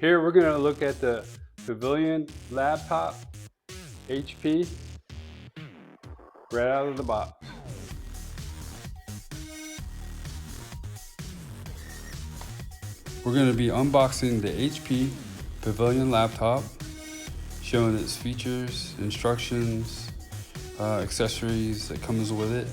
Here we're going to look at the Pavilion laptop HP right out of the box. We're going to be unboxing the HP Pavilion laptop, showing its features, instructions, accessories that comes with it.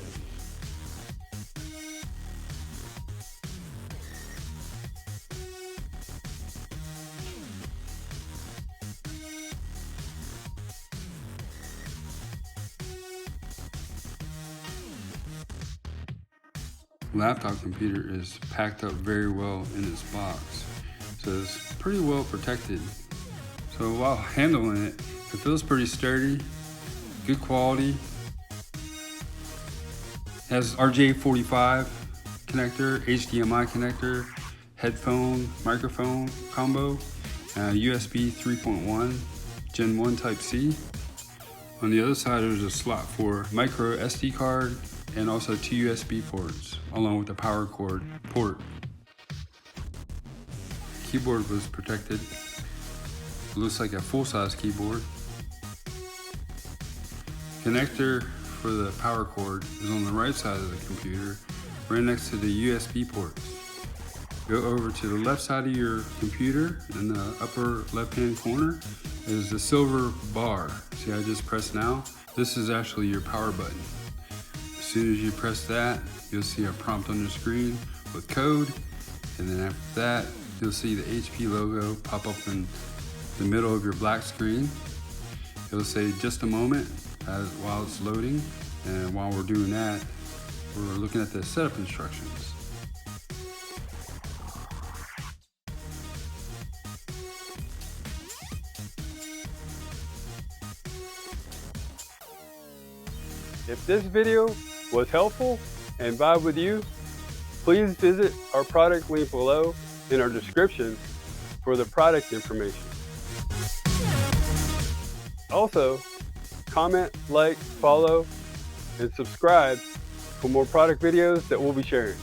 Laptop computer is packed up very well in its box, so it's pretty well protected. So while handling it, it feels pretty sturdy, good quality. It has RJ45 connector, HDMI connector, headphone, microphone combo, USB 3.1, Gen 1 Type C. On the other side there's a slot for micro SD card and also 2 USB ports, along with the power cord port. Keyboard was protected. It looks like a full-size keyboard. Connector for the power cord is on the right side of the computer, right next to the USB ports. Go over to the left side of your computer. In the upper left-hand corner is the silver bar. See, I just pressed now. This is actually your power button. As soon as you press that, you'll see a prompt on your screen with code, and then after that, you'll see the HP logo pop up in the middle of your black screen. It'll say just a moment while it's loading, and while we're doing that, we're looking at the setup instructions. If this video was helpful and vibe with you, please visit our product link below in our description for the product information. Also, comment, like, follow, and subscribe for more product videos that we'll be sharing.